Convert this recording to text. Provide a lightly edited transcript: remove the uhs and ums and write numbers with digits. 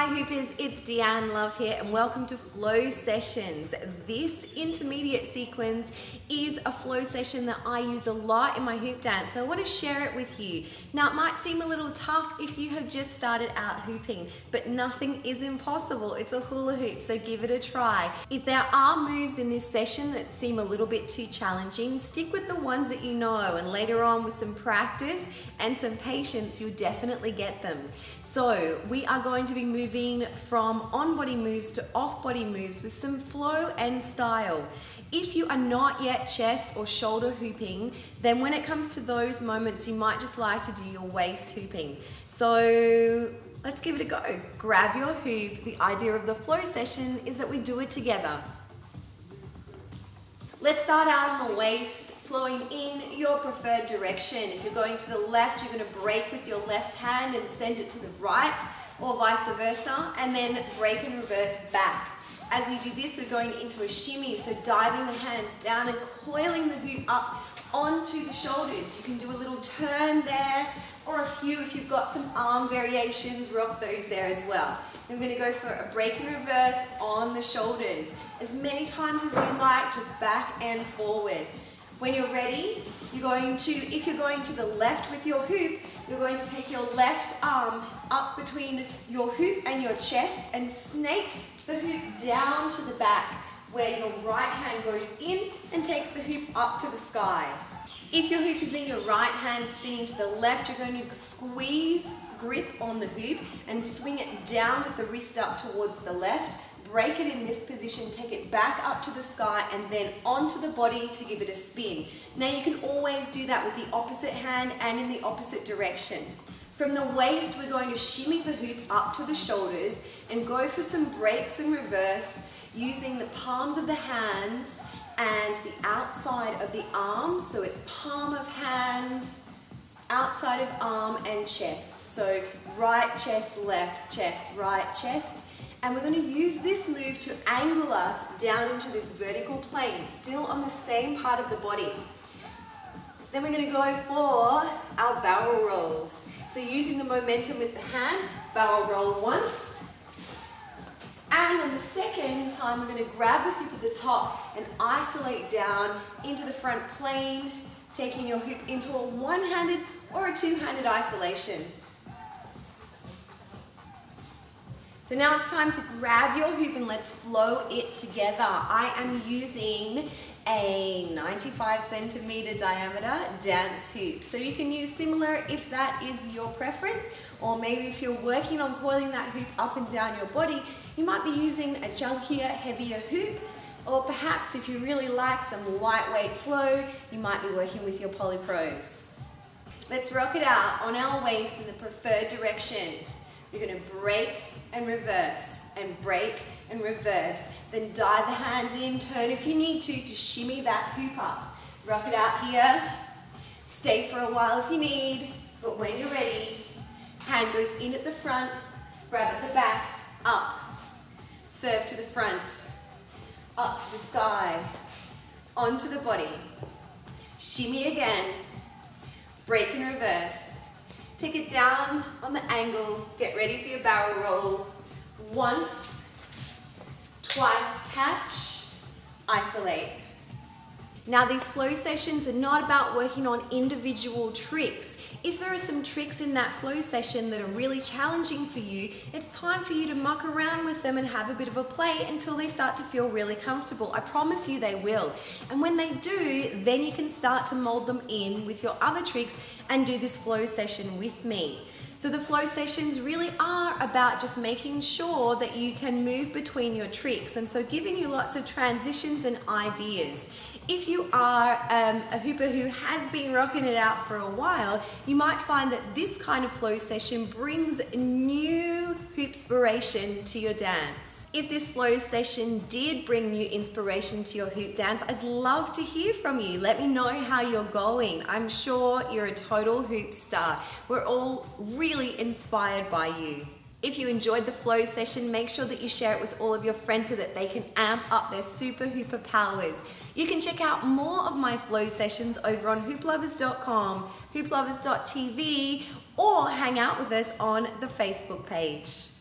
Hi Hoopers, it's Deanne Love here and welcome to Flow Sessions. This intermediate sequence is a flow session that I use a lot in my hoop dance, so I want to share it with you. Now it might seem a little tough if you have just started out hooping, but nothing is impossible. It's a hula hoop, so give it a try. If there are moves in this session that seem a little bit too challenging, stick with the ones that you know, and later on with some practice and some patience, you'll definitely get them. So we are going to be moving from on-body moves to off-body moves with some flow and style. If you are not yet chest or shoulder hooping, then when it comes to those moments, you might just like to do your waist hooping. So let's give it a go. Grab your hoop. The idea of the flow session is that we do it together. Let's start out on the waist, flowing in your preferred direction. If you're going to the left, you're going to break with your left hand and send it to the right, or vice versa, and then break and reverse back. As you do this, we're going into a shimmy, so diving the hands down and coiling the hoop up onto the shoulders. You can do a little turn there, or a few if you've got some arm variations, rock those there as well. Then we're going to go for a break and reverse on the shoulders. As many times as you like, just back and forward. When you're ready, if you're going to the left with your hoop, you're going to take your left arm up between your hoop and your chest and snake the hoop down to the back, where your right hand goes in and takes the hoop up to the sky. If your hoop is in your right hand spinning to the left, you're going to squeeze grip on the hoop and swing it down with the wrist up towards the left. Break it in this position, take it back up to the sky and then onto the body to give it a spin. Now you can always do that with the opposite hand and in the opposite direction. From the waist, we're going to shimmy the hoop up to the shoulders and go for some breaks and reverse using the palms of the hands and the outside of the arm. So it's palm of hand, outside of arm and chest. So right chest, left chest, right chest. And we're going to use this move to angle us down into this vertical plane, still on the same part of the body. Then we're going to go for our barrel rolls. So using the momentum with the hand, barrel roll once. And on the second time, we're going to grab the hoop at the top and isolate down into the front plane, taking your hoop into a one-handed or a two-handed isolation. So now it's time to grab your hoop and let's flow it together. I am using a 95 centimeter diameter dance hoop. So you can use similar if that is your preference, or maybe if you're working on coiling that hoop up and down your body, you might be using a chunkier, heavier hoop, or perhaps if you really like some lightweight flow, you might be working with your Poly Pros. Let's rock it out on our waist in the preferred direction. You're going to break and reverse, and break and reverse. Then dive the hands in, turn if you need to shimmy that hoop up. Rock it out here. Stay for a while if you need, but when you're ready, hand goes in at the front, grab at the back, up. Serve to the front, up to the sky, onto the body. Shimmy again, break and reverse. Take it down on the angle, get ready for your barrel roll. Once, twice catch, isolate. Now these flow sessions are not about working on individual tricks. If there are some tricks in that flow session that are really challenging for you, it's time for you to muck around with them and have a bit of a play until they start to feel really comfortable. I promise you they will. And when they do, then you can start to mold them in with your other tricks and do this flow session with me. So the flow sessions really are about just making sure that you can move between your tricks, and so giving you lots of transitions and ideas. If you are a hooper who has been rocking it out for a while, you might find that this kind of flow session brings new hoopspiration to your dance. If this flow session did bring new inspiration to your hoop dance, I'd love to hear from you. Let me know how you're going. I'm sure you're a total hoop star. We're all really inspired by you. If you enjoyed the flow session, make sure that you share it with all of your friends so that they can amp up their super hooper powers. You can check out more of my flow sessions over on hooplovers.com, hooplovers.tv, or hang out with us on the Facebook page.